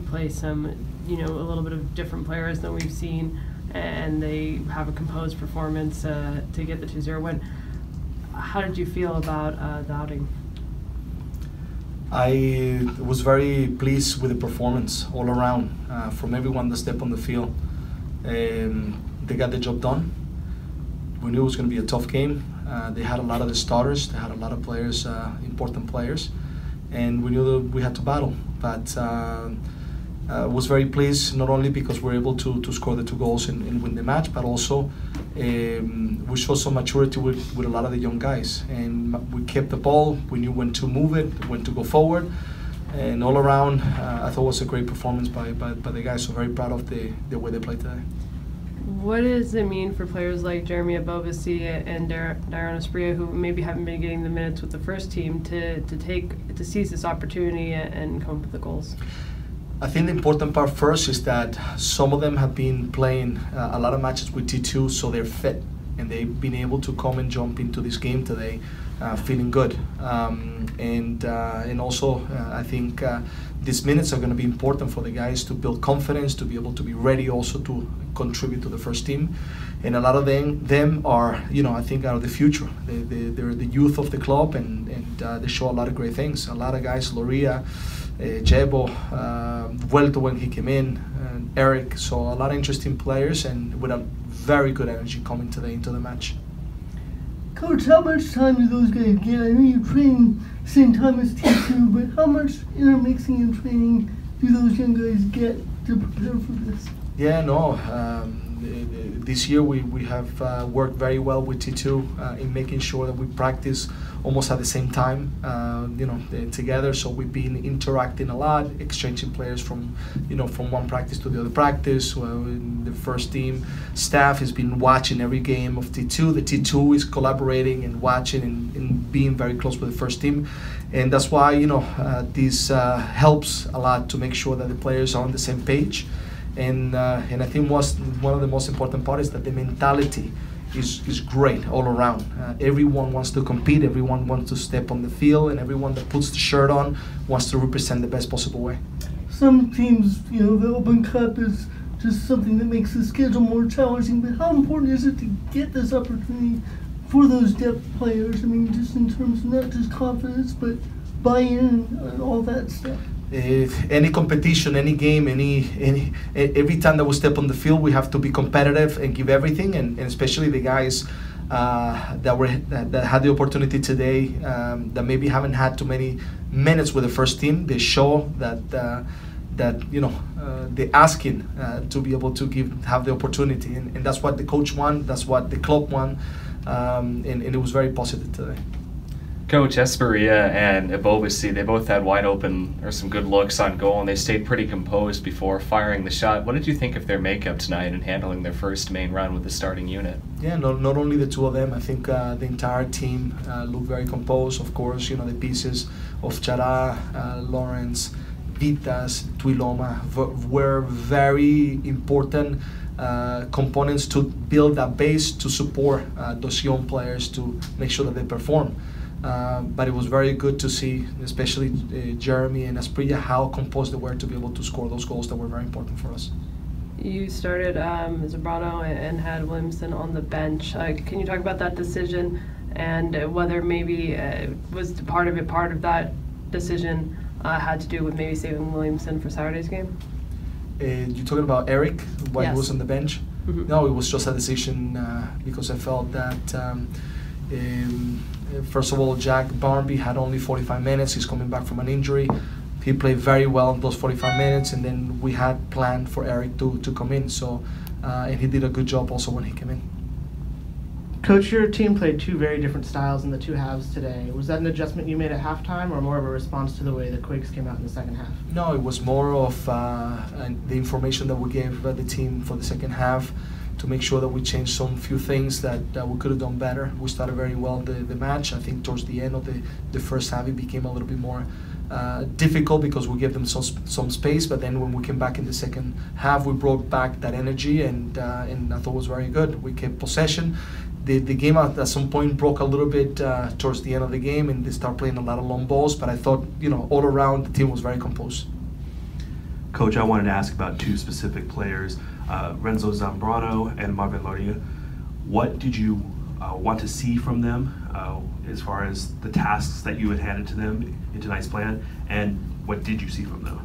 play some, a little bit of different players than we've seen, and they have a composed performance to get the 2-0 win. How did you feel about the outing? I was very pleased with the performance all around, from everyone that stepped on the field. They got the job done. We knew it was going to be a tough game. They had a lot of the starters. They had a lot of players, important players, and we knew that we had to battle. But was very pleased, not only because we were able to score the 2 goals and win the match, but also we showed some maturity with a lot of the young guys. And we kept the ball. We knew when to move it, when to go forward. And all around, I thought it was a great performance by the guys. So very proud of the way they played today. What does it mean for players like Jeremy Abovisi and Darren Espria, who maybe haven't been getting the minutes with the first team, to seize this opportunity and come up with the goals? I think the important part first is that some of them have been playing a lot of matches with T2, so they're fit, and they've been able to come and jump into this game today feeling good. And also I think these minutes are going to be important for the guys to build confidence, to be able to be ready also to contribute to the first team. And a lot of them are, I think are the future. They're the youth of the club, and they show a lot of great things. A lot of guys, Loria, Jebo, Vuelto when he came in, and Eric. So a lot of interesting players, and with a very good energy coming today into the match. Coach, how much time do those guys get? I know you train same time as T2, but how much intermixing and training do those young guys get to prepare for this? Yeah, no. This year we have worked very well with T2 in making sure that we practice almost at the same time, together. So we've been interacting a lot, exchanging players from one practice to the other practice. The first team staff has been watching every game of T2. The T2 is collaborating and watching and being very close with the first team, and that's why this helps a lot to make sure that the players are on the same page. And I think one of the most important part is that the mentality is great all around. Everyone wants to compete, everyone wants to step on the field, and everyone that puts the shirt on wants to represent the best possible way. Some teams, the Open Cup is just something that makes the schedule more challenging, but how important is it to get this opportunity for those depth players? I mean, just in terms of not just confidence, but buy-in and all that stuff. Any competition, any game, every time that we step on the field, we have to be competitive and give everything. And especially the guys that had the opportunity today, that maybe haven't had too many minutes with the first team. They show that they're asking to be able to have the opportunity, and that's what the coach want. That's what the club want, and it was very positive today. Coach, Esperia and Abovisi, they both had wide open or some good looks on goal, and they stayed pretty composed before firing the shot. What did you think of their makeup tonight and handling their first main run with the starting unit? Yeah, not only the two of them. I think the entire team looked very composed. Of course, the pieces of Chara, Lawrence, Vitas, Tuiloma were very important components to build that base to support those young players to make sure that they perform. But it was very good to see, especially Jeremy and Asprilla, how composed they were to be able to score those goals that were very important for us. You started Zambrano and had Williamson on the bench. Can you talk about that decision and whether maybe was part of that decision had to do with maybe saving Williamson for Saturday's game? You're talking about Eric, why he was on the bench? Mm-hmm. No, it was just a decision because I felt that first of all, Jack Barnby had only 45 minutes. He's coming back from an injury. He played very well in those 45 minutes, and then we had planned for Eric to come in. So, and he did a good job also when he came in. Coach, your team played two very different styles in the two halves today. Was that an adjustment you made at halftime, or more of a response to the way the Quakes came out in the second half? No, it was more of the information that we gave the team for the second half, to make sure that we changed some few things that we could have done better. We started very well the match. I think towards the end of the first half it became a little bit more difficult because we gave them some space, but then when we came back in the second half we brought back that energy, and I thought it was very good. We kept possession. The game at some point broke a little bit towards the end of the game, and they started playing a lot of long balls, but I thought all around the team was very composed. Coach, I wanted to ask about two specific players, Renzo Zambrano and Marvin Loria. What did you want to see from them as far as the tasks that you had handed to them in tonight's plan, and what did you see from them?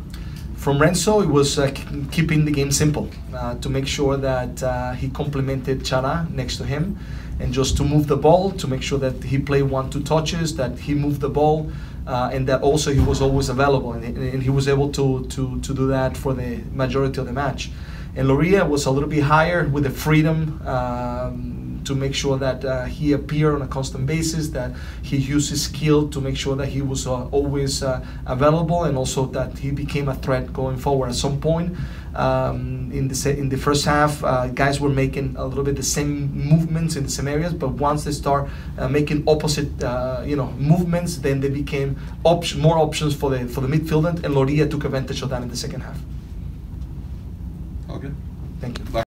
From Renzo, it was keeping the game simple, to make sure that he complemented Chara next to him, and just to move the ball, to make sure that he played 1-2 touches, that he moved the ball, and that also he was always available, and he was able to do that for the majority of the match. And Loria was a little bit higher with the freedom to make sure that he appeared on a constant basis, that he used his skill to make sure that he was always available, and also that he became a threat going forward. At some point in the first half, guys were making a little bit the same movements in the same areas, but once they start making opposite movements, then they became more options for the midfield, and Loria took advantage of that in the second half. Okay. Thank you.